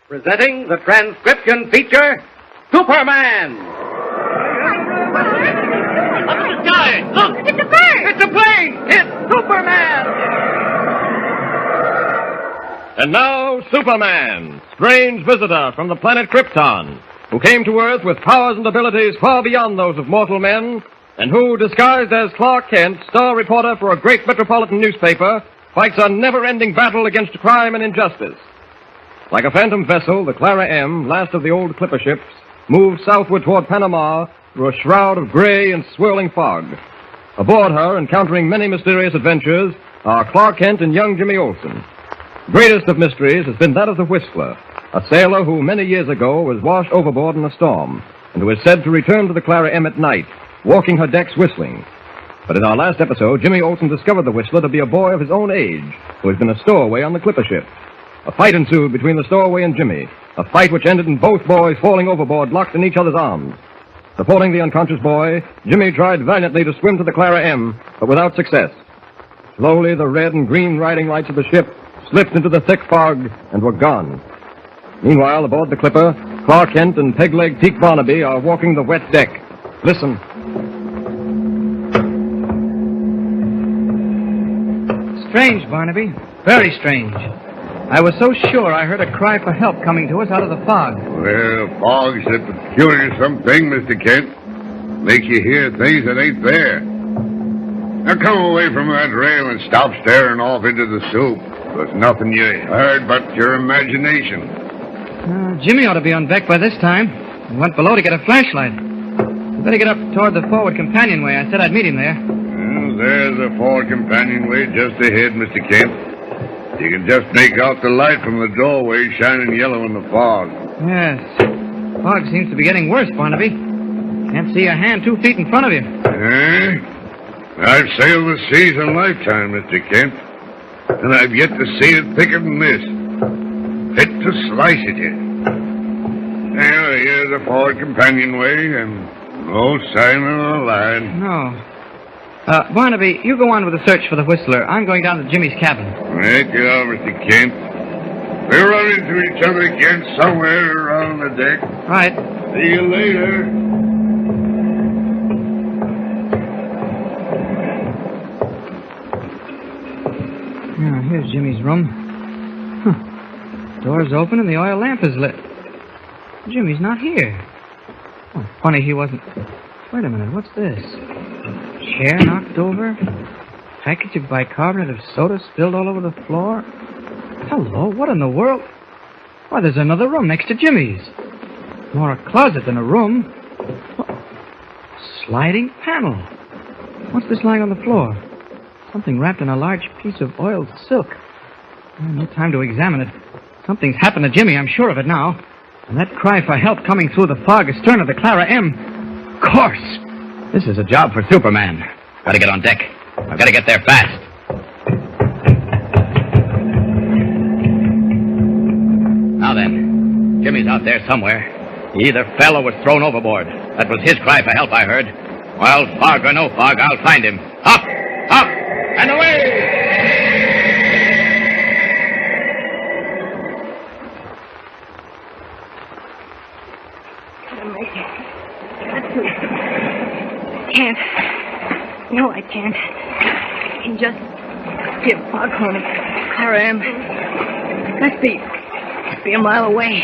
Presenting the transcription feature, Superman! Up in the sky! Look! It's a bird! It's a plane! It's Superman! And now, Superman, strange visitor from the planet Krypton, who came to Earth with powers and abilities far beyond those of mortal men, and who, disguised as Clark Kent, star reporter for a great metropolitan newspaper, fights a never-ending battle against crime and injustice. Like a phantom vessel, the Clara M, last of the old clipper ships, moved southward toward Panama through a shroud of gray and swirling fog. Aboard her, encountering many mysterious adventures, are Clark Kent and young Jimmy Olsen. Greatest of mysteries has been that of the Whistler, a sailor who many years ago was washed overboard in a storm, and who is said to return to the Clara M at night, walking her decks whistling. But in our last episode, Jimmy Olsen discovered the Whistler to be a boy of his own age, who has been a stowaway on the clipper ship. A fight ensued between the stowaway and Jimmy, a fight which ended in both boys falling overboard, locked in each other's arms. Supporting the unconscious boy, Jimmy tried valiantly to swim to the Clara M, but without success. Slowly, the red and green riding lights of the ship slipped into the thick fog and were gone. Meanwhile, aboard the clipper, Clark Kent and Peg-Leg Teak Barnaby are walking the wet deck. Listen. Strange, Barnaby. Very strange. I was so sure I heard a cry for help coming to us out of the fog. Well, fog's a peculiar something, Mr. Kent. Makes you hear things that ain't there. Now come away from that rail and stop staring off into the soup. There's nothing you heard but your imagination. Jimmy ought to be on deck by this time. He went below to get a flashlight. We better get up toward the forward companionway. I said I'd meet him there. Well, there's the forward companionway just ahead, Mr. Kent. You can just make out the light from the doorway shining yellow in the fog. Yes. Fog seems to be getting worse, Barnaby. Can't see a hand 2 feet in front of you. I've sailed the seas a lifetime, Mr. Kent. And I've yet to see it thicker than this. Fit to slice it in. Now, here's the forward companionway, and no sign of a line. No. Barnaby, you go on with the search for the Whistler. I'm going down to Jimmy's cabin. Right you are, Mr. Kent. We'll run into each other again somewhere around the deck. Right. See you later. Here's Jimmy's room. Door's open and the oil lamp is lit. Jimmy's not here. Oh, funny he wasn't... Wait a minute, what's this? Chair knocked over? Package of bicarbonate of soda spilled all over the floor? Hello, what in the world? Why, there's another room next to Jimmy's. More a closet than a room. Sliding panel. What's this lying on the floor? Something wrapped in a large piece of oiled silk. No time to examine it. Something's happened to Jimmy, I'm sure of it now. And that cry for help coming through the fog astern of the Clara M. Of course. This is a job for Superman. Gotta get on deck. I've gotta get there fast. Now then, Jimmy's out there somewhere. He either fell or was thrown overboard. That was his cry for help, I heard. Well, fog or no fog, I'll find him. Up! Up! And away! Can't. No, I can't. I can just see a foghorn of Clara M. Must be a mile away.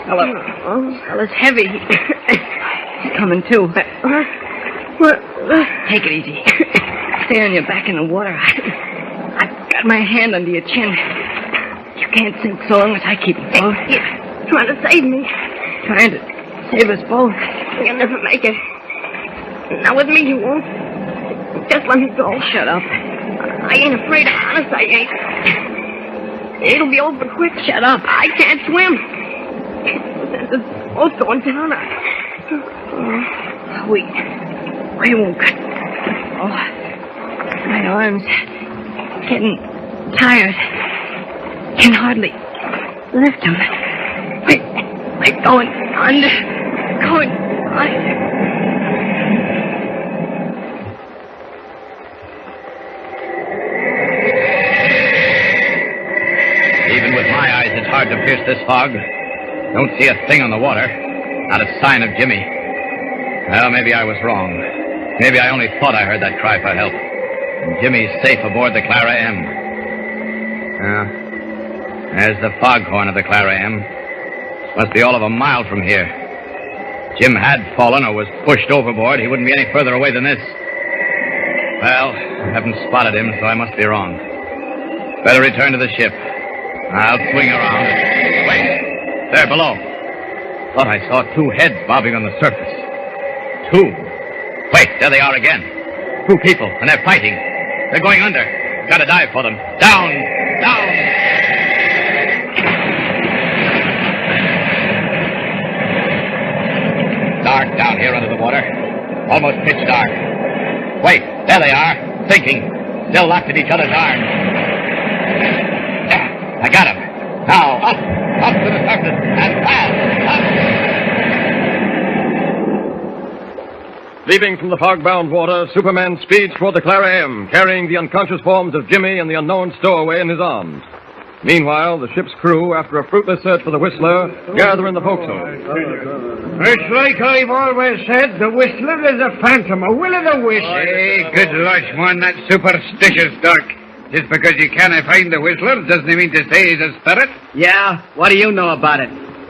Fella's heavy. He's coming too. Take it easy. Stay on your back in the water. I've got my hand under your chin. You can't sink so long as I keep afloat. You're trying to save me. Trying to save us both. You'll never make it. Not with me, you won't. Just let me go. Shut up. I ain't afraid. Honest, I ain't. It'll be over quick. Shut up. I can't swim. There's a boat going down. We won't. Oh, my arms getting tired. Can hardly lift them. We're going under. Going under. Even with my eyes, it's hard to pierce this fog. Don't see a thing on the water. Not a sign of Jimmy. Well, maybe I was wrong. Maybe I only thought I heard that cry for help. And Jimmy's safe aboard the Clara M. There's the foghorn of the Clara M. Must be all of a mile from here. Jim had fallen or was pushed overboard. He wouldn't be any further away than this. Well, I haven't spotted him, so I must be wrong. Better return to the ship. I'll swing around. Wait. There, below. Thought I saw two heads bobbing on the surface. Two. Wait, there they are again. Two people, and they're fighting. They're going under. Gotta dive for them. Down! Down! Dark down here under the water. Almost pitch dark. Wait, there they are. Sinking. Still locked in each other's arms. There, I got him. Now, up to the surface, and fast, up! Leaping from the fog-bound water, Superman speeds toward the Clara M, carrying the unconscious forms of Jimmy and the unknown stowaway in his arms. Meanwhile, the ship's crew, after a fruitless search for the Whistler, gather in the forecastle. It's like I've always said, the Whistler is a phantom, a will-o'-the-wisp. Hey, good lush, man, that's superstitious, Doc. Just because you can't find the Whistler doesn't mean to say he's a spirit. Yeah? What do you know about it?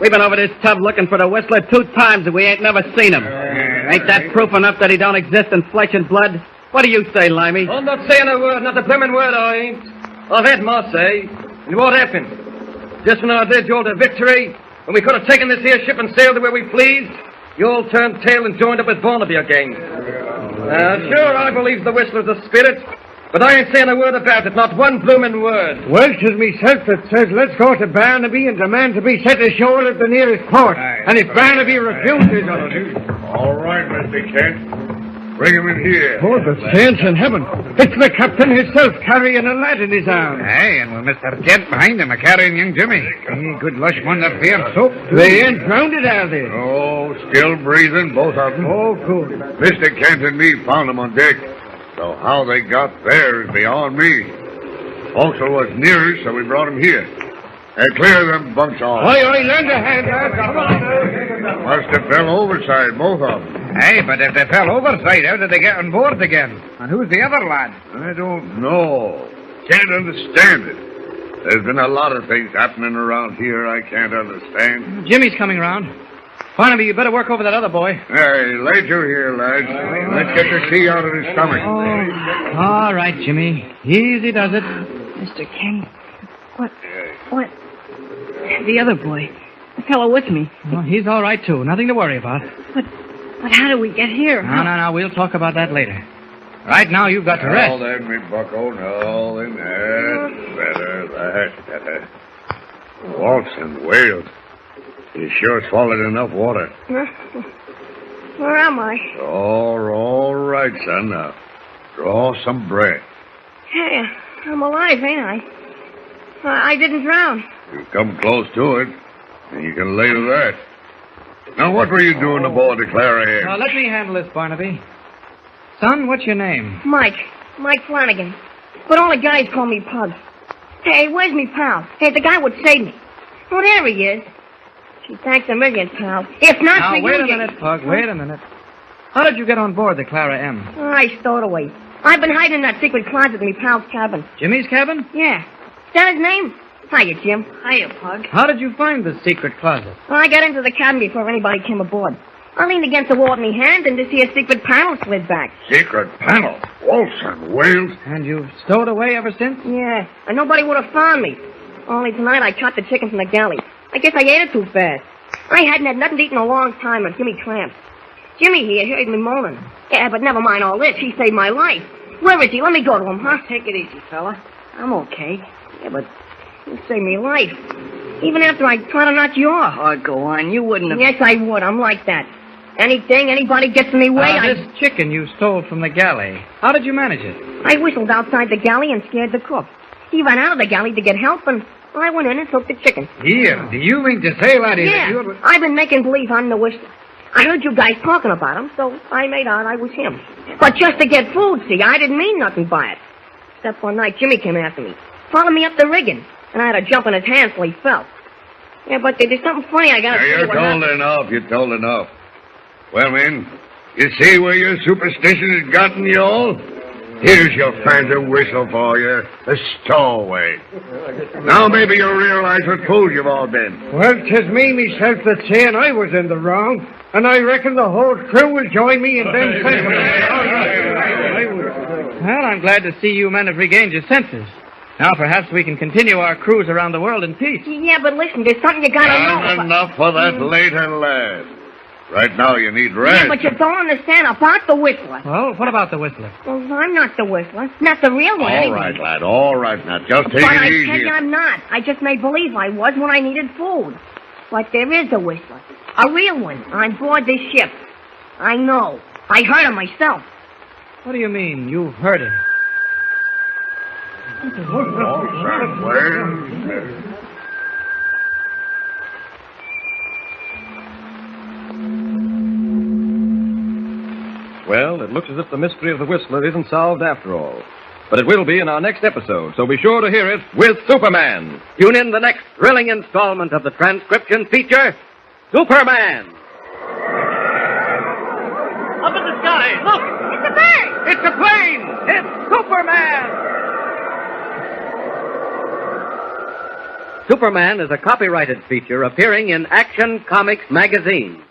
We've been over this tub looking for the Whistler 2 times and we ain't never seen him. Ain't that proof enough that he don't exist in flesh and blood? What do you say, Limey? I'm not saying a word, not a blimmin' word, I ain't. I've had my say. And what happened? Just when I did you all to victory, when we could have taken this here ship and sailed to where we pleased, you all turned tail and joined up with Barnaby again. Sure, I believe the Whistler's a spirit, but I ain't saying a word about it, not one bloomin' word. Well, 'tis myself that says let's go to Barnaby and demand to be set ashore at the nearest port. And if Barnaby refuses... All right, Mr. Kent. Bring him in here. Oh, the saints in heaven. It's the captain himself carrying a lad in his arms. Aye, and with Mr. Kent behind him, carrying young Jimmy. Good lush, man, they're fierce soap. They ain't drowned, are they? Oh, still breathing, both of them. Oh, good. Mr. Kent and me found them on deck. So how they got there is beyond me. Forecastle was nearest, so we brought them here. Clear them bunks off. Aye, lend a hand, lad. Come on. Must have fell overside, both of them. Hey, but if they fell overside, how did they get on board again? And who's the other lad? I don't know. Can't understand it. There's been a lot of things happening around here I can't understand. Jimmy's coming around. Barnaby, you better work over that other boy. Hey, lay to here, lads. Let's get the sea out of his stomach. Oh, all right, Jimmy. Easy does it. Mr. King, what? The other boy, the fellow with me. Well, he's all right, too. Nothing to worry about. But how did we get here? No. We'll talk about that later. Right now, you've got to rest. Now then, me bucko. Now then, that's better. Waltz and Wales. You sure swallowed enough water. Where am I? All right, son. Now, draw some breath. Hey, I'm alive, ain't I? I didn't drown. You've come close to it, and you can lay to that. Now, what were you doing aboard the Clara Now, M? let me handle this, Barnaby. Son, what's your name? Mike Flanagan. But all the guys call me Pug. Hey, where's me pal? Hey, the guy would save me. Oh, there he is. Gee, thanks a million, pal. If not Now, for wait you... a minute, Pug. Wait a minute. How did you get on board the Clara M? I stowed away. I've been hiding in that secret closet in me pal's cabin. Jimmy's cabin? Yeah. Is that his name? Hiya, Jim. Hiya, Pug. How did you find the secret closet? Well, I got into the cabin before anybody came aboard. I leaned against the wall with me hand, and this here secret panel slid back. Secret panel. Waltz and Wales. And you've stowed away ever since? Yeah, and nobody would have found me. Only tonight I caught the chicken from the galley. I guess I ate it too fast. I hadn't had nothing to eat in a long time, and Jimmy tramped. Jimmy here heard me moaning. Yeah, but never mind all this. He saved my life. Where is he? Let me go to him, huh? Take it easy, fella. I'm okay. Yeah, but you saved me life. Even after I tried to knock you off. Oh, go on. You wouldn't have... Yes, I would. I'm like that. Anybody gets in me way, This chicken you stole from the galley. How did you manage it? I whistled outside the galley and scared the cook. He ran out of the galley to get help, and I went in and took the chicken. Here, do you mean to say, laddie, that Yeah, you're... I've been making believe I'm the Whistler. I heard you guys talking about him, so I made out I was him. But just to get food, see, I didn't mean nothing by it. Except one night, Jimmy came after me. Followed me up the rigging. and I had to jump in his hand so he fell. Yeah, but there's something funny I gotta Now, tell you. you're what told happened. enough. You're told enough. Well, men, you see where your superstition has gotten you all? Here's your phantom whistle for you, a stowaway. Now maybe you'll realize what fools you've all been. Well, 'tis me myself that's saying I was in the wrong, and I reckon the whole crew will join me in them sentiments. Well, I'm glad to see you men have regained your senses. Now perhaps we can continue our cruise around the world in peace. Yeah, but listen, there's something you gotta know. And enough for that later, lad. Right now you need rest. Yeah, but you don't understand about the Whistler. Well, what about the Whistler? Well, I'm not the Whistler. Not the real one, All anyway. right, lad, all right. Now, just take But it I easy. tell you I'm not. I just made believe I was when I needed food. But there is a Whistler. A real one on board this ship. I know. I heard him myself. What do you mean, you've heard him? All right, well, Well, it looks as if the mystery of the Whistler isn't solved after all. But it will be in our next episode, so be sure to hear it with Superman. Tune in the next thrilling installment of the transcription feature, Superman. Up in the sky, look! It's a bird! It's a plane! It's Superman! Superman is a copyrighted feature appearing in Action Comics magazine.